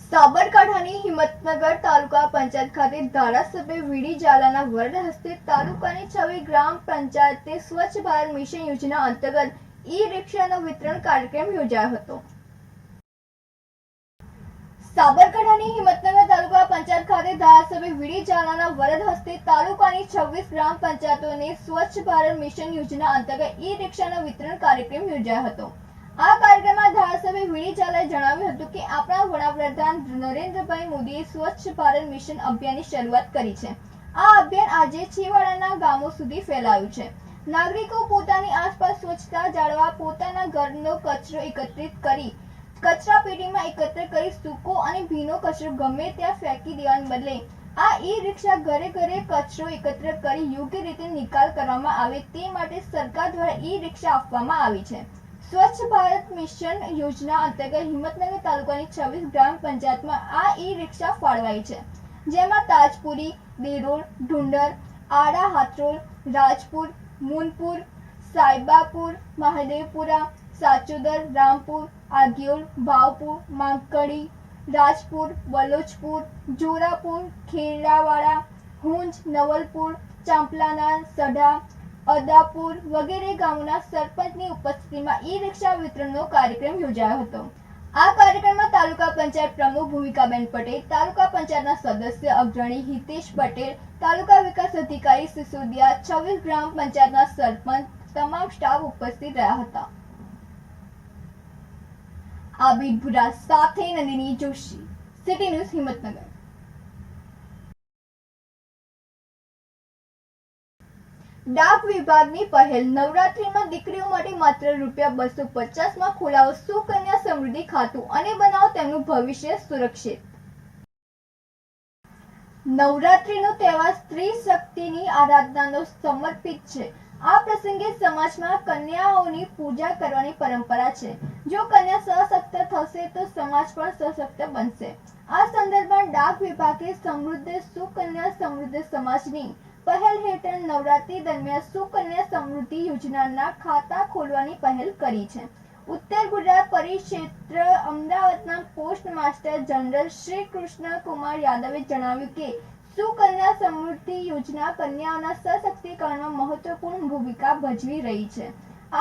સાબરકાંઠાની હિંમતનગર તાલુકા પંચાયત ખાતે ધારાસભ્ય વીડી ઝાલાના વરદ હસ્તે તાલુકાની 26 ગ્રામ પંચાયતે સ્વચ્છ ભારત મિશન યોજના અંતર્ગત ઈ-રિક્ષાનો વિતરણ કાર્યક્રમ યોજાયો હતો। સાબરકાંઠાની હિંમતનગર તાલુકા પંચાયત ખાતે ધારાસભ્ય વીડી ઝાલાના વરદ હસ્તે તાલુકાની 26 ગ્રામ પંચાયતોને સ્વચ્છ ભારત મિશન યોજના અંતર્ગત ઈ-રિક્ષાનો વિતરણ કાર્યક્રમ યોજાયો હતો। આ કાર્યક્રમમાં ધારાસભ્ય વીડી ઝાલાએ જણાવ્યું હતું કે આપણા વડાપ્રધાન નરેન્દ્રભાઈ મોદીએ સ્વચ્છ ભારત મિશન અભિયાનની શરૂઆત કરી છે। આ અભિયાન આજે છેવાડાના ગામો સુધી ફેલાયું છે। નાગરિકો પોતાની આસપાસ સ્વચ્છતા જાળવવા પોતાના ઘરનો કચરો એકત્રિત કરી કચરાપેટીમાં એકત્ર કરી સૂકો અને ભીનો કચરો ગમે ત્યાં ફેંકી દેવાને બદલે આ ઈ-રિક્ષા ઘરે ઘરે કચરો એકત્ર કરી યોગ્ય રીતે નિકાલ કરવામાં આવે તે માટે સરકાર દ્વારા ઈ-રિક્ષા આપવામાં આવી છે। સ્વચ્છ ભારત મિશન યોજના અંતર્ગત હિંમતનગર તાલુકાની 26 ગ્રામ પંચાયતમાં આ ઈ-રિક્ષા ફાળવાઈ છે, જેમાં તાજપુરી, દેરોલ, ઢુંડર, આડા હાથરોલ, રાજપુર, મુનપુર, સાયબાપુર, મહાદેવપુરા, સાચોદર, રામપુર, આગિયોલ, ભાવપુર, માંકડી, રાજપુર, બલોચપુર, જોરાપુર, ખેડાવાડા, હુંજ, નવલપુર, ચાંપલાના, સઢા, અદાપુર વગેરે ગામોના સરપંચની ઉપસ્થિતિમાં ઈ-રિક્ષા વિતરણનો કાર્યક્રમ યોજાયો હતો। આ કાર્યક્રમમાં તાલુકા પંચાયત પ્રમુખ ભૂમિકાબેન પટેલ, તાલુકા પંચાયતના સદસ્ય અગ્રણી હિતેશ પટેલ, તાલુકા વિકાસ અધિકારી સિસોદિયા, 26 ગ્રામ પંચાયતના સરપંચ તમામ સ્ટાફ ઉપસ્થિત રહ્યા હતા। આબિદ ભુરા સાથે નંદિની જોશી, સિટી ન્યૂઝ હિંમતનગર। ડાક વિભાગની પહેલ, નવરાત્રીમાં દીકરીઓ માટે માત્ર ₹250માં ખોલાવો સુકન્યા સમૃદ્ધિ ખાતું અને બનાવો તેમનું ભવિષ્ય સુરક્ષિત। નવરાત્રીનો તહેવાર સ્ત્રી શક્તિની આરાધનાનો સમર્પિત છે। આ પ્રસંગે સમાજમાં કન્યાઓની પૂજા કરવાની પરંપરા છે। જો કન્યા સશક્ત થશે તો સમાજ પણ સશક્ત બનશે। આ સંદર્ભમાં ડાક વિભાગે સમૃદ્ધ સુકન્યા સમૃદ્ધ સમાજની પહેલ હેઠળ નવરાત્રી દરમિયાન સુકન્યા સમૃદ્ધિ યોજનાના ખાતા ખોલવાની પહેલ કરી છે। ઉત્તર ગુજરાત પરિક્ષેત્ર અમદાવાદના post master general Shri Krishna Kumar યાદવે જણાવ્યું કે સુકન્યા સમૃદ્ધિ યોજના કન્યાઓના સશક્તિકરણમાં મહત્વપૂર્ણ ભૂમિકા ભજવી રહી છે।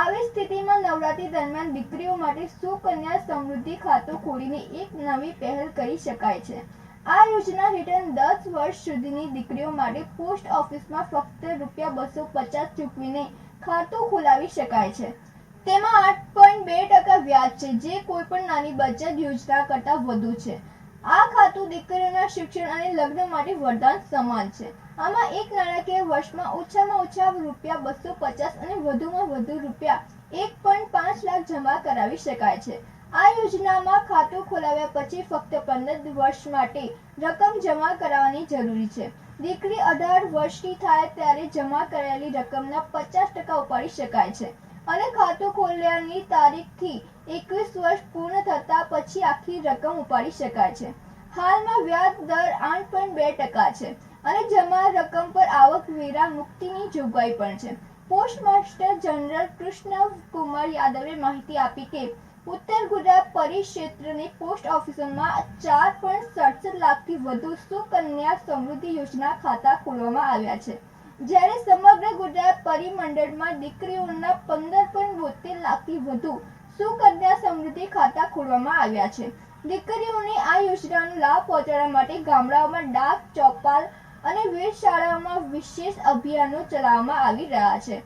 આવી સ્થિતિમાં નવરાત્રી દરમિયાન દીકરીઓ માટે સુકન્યા સમૃદ્ધિ ખાતું ખોલીને એક નવી પહેલ કરી શકાય છે। આ યોજના હેઠળ 10 વર્ષ સુધીની દીકરીઓ માટે પોસ્ટ ઓફિસમાં ફક્ત ₹250 ચૂકવીને ખાતું ખોલાવી શકાય છે। તેમાં 8.2% વ્યાજ છે, જે કોઈ પણ નાની બચત યોજના કરતા વધુ છે। આ ખાતું દીકરીઓના શિક્ષણ અને લગ્ન માટે વરદાન સમાન છે। આમાં એક નાણાકીય વર્ષમાં ઓછામાં ઓછા ₹250 અને વધુમાં વધુ ₹1.5 લાખ જમા કરાવી શકાય છે। આ યોજનામાં ખાતું ખોલાવ્યા પછી ફક્ત 15 વર્ષ માટે રકમ જમા કરાવવાની જરૂરી છે। દીકરી 18 વર્ષની થાય ત્યારે જમા કરાયેલી રકમના 50% ઉપાડી શકાય છે અને ખાતું ખોલ્યાની તારીખથી 21 વર્ષ પૂર્ણ થતા પછી આખી રકમ ઉપાડી શકાય છે। હાલમાં વ્યાજ દર 8.2% છે અને જમા રકમ પર આવકવેરા મુક્તિની જોગવાઈ પણ છે। Post master general Krishna Kumar યાદવે માહિતી આપી કે ઉત્તર ગુજરાત પરિક્ષેત્રની પોસ્ટ ઓફિસોમાં 4.67 લાખથી વધુ સુકન્યા સમૃદ્ધિ યોજના ખાતા ખોલવામાં આવ્યા છે, જ્યારે સમગ્ર ગુજરાત પરિમંડળમાં દીકરીઓના 15.72 લાખથી વધુ સુકન્યા સમૃદ્ધિ ખાતા ખોલવામાં આવ્યા છે। દીકરીઓને આ યોજનાનો લાભ પહોંચાડવા માટે ગામડાઓમાં ડાક ચોપાલ અને વેધશાળાઓમાં વિશેષ અભિયાનો ચલાવવામાં આવી રહ્યા છે,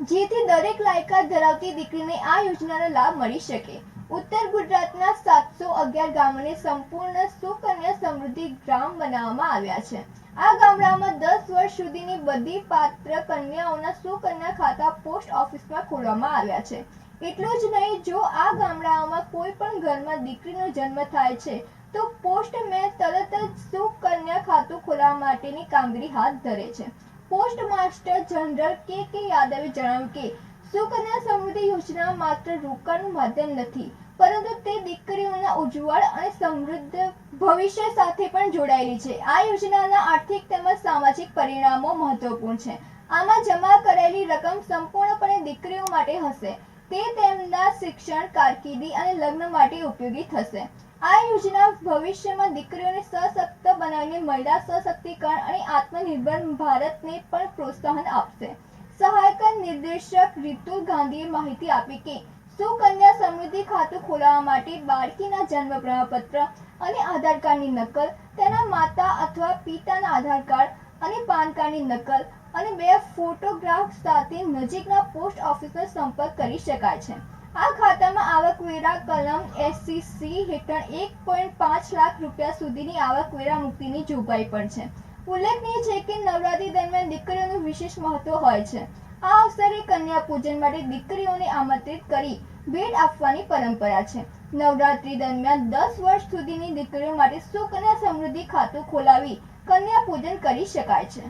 જેથી દરેક લાયકાત ધરાવતી દીકરીને આ યોજનાનો લાભ મળી શકે। ઉત્તર ગુજરાતના 711 ગામોને સંપૂર્ણ સુકન્યા સમૃદ્ધિ ગ્રામ બનાવવામાં આવ્યા છે। આ ગામડાઓમાં 10 વર્ષ સુધીની બધી પાત્ર કન્યાઓના સુકન્યા ખાતા પોસ્ટ ઓફિસમાં ખોલવામાં આવ્યા છે। એટલું જ નહીં, જો આ ગામડાઓમાં કોઈ પણ ઘરમાં દીકરીનો જન્મ થાય છે તો પોસ્ટમેન તરત જ સુકન્યા ખાતું ખોલાવવા માટેની કામગીરી હાથ ધરે છે। પોસ્ટ માસ્ટર જનરલ કે યાદવે જણાવ્યું કે સુકન્યા સમૃદ્ધિ યોજના માત્ર રોકાણનું માધ્યમ નથી, પરંતુ તે દીકરીઓના ઉજ્જવળ અને સમૃદ્ધ ભવિષ્ય સાથે પણ જોડાયેલી છે। આ યોજનાના આર્થિક તેમજ સામાજિક પરિણામો મહત્વપૂર્ણ છે। આમાં જમા કરાયેલી રકમ સંપૂર્ણપણે દીકરીઓ માટે હશે। તે તેમના શિક્ષણ, કારકિર્દી અને લગ્ન માટે ઉપયોગી થશે। આ યોજના ભવિષ્યમાં દીકરીઓને સશક્ત બનાવીને મહિલા સશક્તિકરણ અને આત્મનિર્ભર ભારતને પણ પ્રોત્સાહન આપશે. સહાયક નિર્દેશક રિતુલ ગાંધીએ માહિતી આપી કે સુકન્યા સમૃદ્ધિ ખાતું ખોલાવવા માટે બાળકીના જન્મ પ્રમાણપત્ર અને આધાર કાર્ડની નકલ, તેના માતા અથવા પિતાના આધાર કાર્ડ અને પાન કાર્ડની નકલ અને 2 ફોટોગ્રાફ સાથે નજીકના પોસ્ટ ઓફિસનો સંપર્ક કરી શકાય છે. આ ખાતામાં આવકવેરા કલમ 80C હેઠળ 1.5 લાખ રૂપિયા સુધીની આવકવેરા મુક્તિની જોગવાઈ પણ છે. ઉલ્લેખનીય છે કે નવરાત્રી દરમિયાન દીકરીઓનું વિશેષ મહત્વ હોય છે. આ અવસરે કન્યા પૂજન માટે દીકરીઓને આમંત્રિત કરી ભેટ આપવાની પરંપરા છે. નવરાત્રી દરમિયાન 10 વર્ષ સુધીની દીકરીઓ માટે સુકન્યા સમૃદ્ધિ ખાતું ખોલાવી કન્યા પૂજન કરી શકાય છે.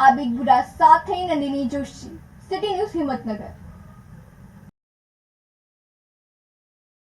આબિદ બુરા સાથે નંદિની જોશી, સિટી ન્યૂઝ હિંમતનગર.